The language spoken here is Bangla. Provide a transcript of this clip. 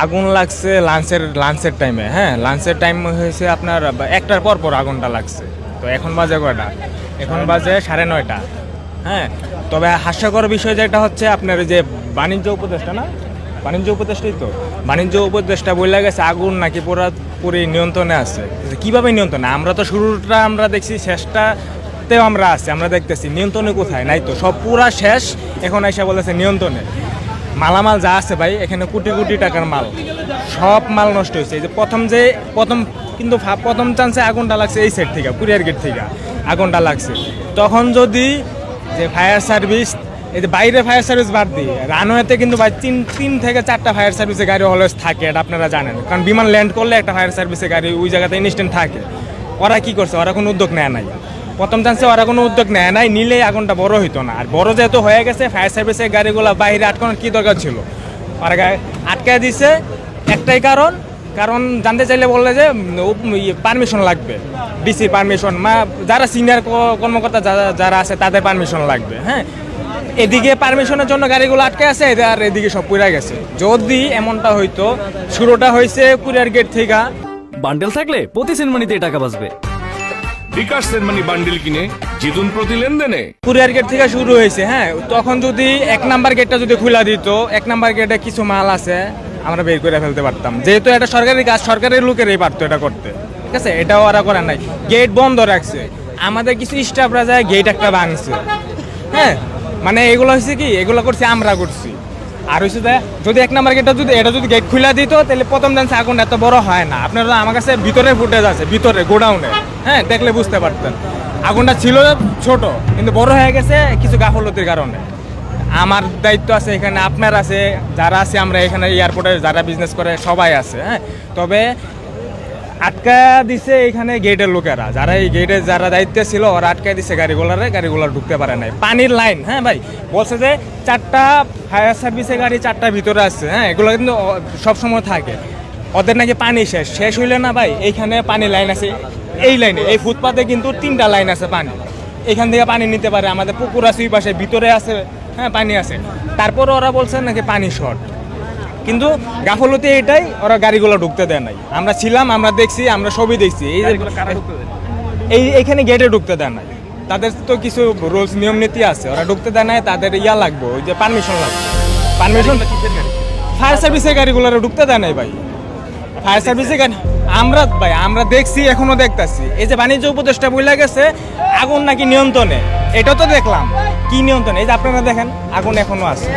আগুন লাগছে লাঞ্চের টাইমে। হ্যাঁ, লাঞ্চের টাইম হয়েছে আপনার 1টার পর আগুনটা লাগছে। তো এখন বাজে কয়টা? এখন বাজে 9:30। হ্যাঁ, তবে হাস্যকর বিষয় যেটা হচ্ছে আপনার যে বাণিজ্য উপদেষ্টা না, বাণিজ্য উপদেষ্টাই তো, বাণিজ্য উপদেষ্টা বলে গেছে আগুন নাকি পুরোপুরি নিয়ন্ত্রণে আছে। কিভাবে নিয়ন্ত্রণে? আমরা তো শুরুটা আমরা দেখছি, শেষটাতেও আমরা আছি, আমরা দেখতেছি নিয়ন্ত্রণে কোথায়? নাই তো, সব পুরা শেষ। এখন এসে বলেছে নিয়ন্ত্রণে। মালামাল যা আছে ভাই, এখানে কোটি কোটি টাকার মাল, সব মাল নষ্ট হয়েছে। এই যে প্রথম চান্সে আগুনটা লাগছে এই সাইড থেকে, কুরিয়ার গেট থেকে আগুনটা লাগছে। তখন যদি যে ফায়ার সার্ভিস, এই যে বাইরে ফায়ার সার্ভিস বাদ দিয়ে রানওয়েতে কিন্তু ভাই 3 থেকে 4টা ফায়ার সার্ভিসের গাড়ি অলওয়েজ থাকে, এটা আপনারা জানেন। কারণ বিমান ল্যান্ড করলে একটা ফায়ার সার্ভিসের গাড়ি ওই জায়গাতে ইনস্ট্যান্ট থাকে। ওরা কি করছে? ওরা কোনো উদ্যোগ নেয় নাই। প্রথম চান্সে ওরা কোনো উদ্যোগ নেয় নাই, নিলে আগুনটা বড় হইতো না। আর বড় যেহেতু হয়ে গেছে, ফায়ার সার্ভিসের গাড়িগুলো বাইরে আটকানোর কী দরকার ছিল? ওরা আটকায় দিছে একটাই কারণ জানতে চাইলে বললে যে পারমিশন লাগবে, ডিসি পারমিশন, যারা সিনিয়র কর্মকর্তা যারা আছে তাদের পারমিশন লাগবে। হ্যাঁ, এদিকে পারমিশনের জন্য গাড়িগুলো আটকে আছে, আর এদিকে সব পুড়ে গেছে। যদি এমনটা হইতো, শুরুটা হয়েছে কুরিয়ার গেট থেকে। বান্ডেল থাকলে প্রতি সেনমানিতে টাকা বাঁচবে। বিকাশ সেনমানি বান্ডেল কিনে জিতুন প্রতি লেনদেনে। কুরিয়ার গেট থেকে শুরু হয়েছে। হ্যাঁ, তখন যদি 1 নাম্বার গেটটা যদি খুলে দিত, 1 নাম্বার গেটে কিছু মাল আছে আমরা বের করে ফেলতে পারতাম। যেহেতু এটা সরকারি কাজ, সরকারের লোকেরই পারতো এটা করতে। ঠিক আছে, এটাও ওরা করে নাই, গেট বন্ধ রাখছে। আমাদের কিছু স্টাফরা যায় গেট একটা ভাঙছে। হ্যাঁ, মানে এগুলো হচ্ছে কি, এগুলো করছি আমরা করছি। আর হচ্ছে যদি 1 নাম্বার গেটটা যদি গেট খুলে দিত, তাহলে প্রথম চান্সে আগুন এত বড় হয় না। আপনারা আমার কাছে ভিতরে ফুটেজ আছে, ভিতরে গোডাউনে। হ্যাঁ, দেখলে বুঝতে পারতেন আগুনটা ছিল ছোট, কিন্তু বড় হয়ে গেছে কিছু গাফলতির কারণে। আমার দায়িত্ব আছে এখানে, আপনার আছে, যারা আছে, আমরা এখানে এয়ারপোর্টে যারা বিজনেস করে সবাই আছে। হ্যাঁ, তবে আটকা দিছে এখানে গেটের লোকেরা, যারা এই গেটের যারা দায়িত্বে ছিল, ওরা আটকা দিছে গাড়িগুলো ঢুকতে পারে নাই। পানির লাইন, হ্যাঁ ভাই, বলছে যে 4টা ফায়ার সার্ভিসের গাড়ি 4টা ভিতরে আছে। হ্যাঁ, এগুলো কিন্তু সবসময় থাকে। ওদের নাকি পানি শেষ হইলে না ভাই, এইখানে পানি লাইন আছে, এই লাইনে, এই ফুটপাতে কিন্তু 3টা লাইন আছে পানি। এখান থেকে পানি নিতে পারে, আমাদের পুকুর আছে ওই পাশে, ভিতরে আছে। হ্যাঁ, পানি আছে, তারপরে ওরা বলছে নাকি পানি শর্ট। কিন্তু গাফলতি এটাই, ওরা গাড়িগুলো ঢুকতে দেয় নাই। আমরা ছিলাম, আমরা দেখছি, আমরা সবই দেখছি। এইখানে গেটে ঢুকতে দেয় নাই। তাদের তো কিছু রুলস নিয়ম নীতি আছে, ওরা ঢুকতে দেয় নাই। তাদের লাগবে, ওই যে পারমিশন লাগবে। পারমিশন ফায়ার সার্ভিসের গাড়িগুলো ঢুকতে দেয় নাই ভাই। ফায়ার সার্ভিসের গাড়ি আমরা দেখছি, এখনো দেখতেছি। এই যে বাণিজ্য উপদেষ্টা বলে গেছে আগুন নাকি নিয়ন্ত্রণে, এটা তো দেখলাম। কি নিয়ন্ত্রণে? এই যে আপনারা দেখেন আগুন এখনো আছে।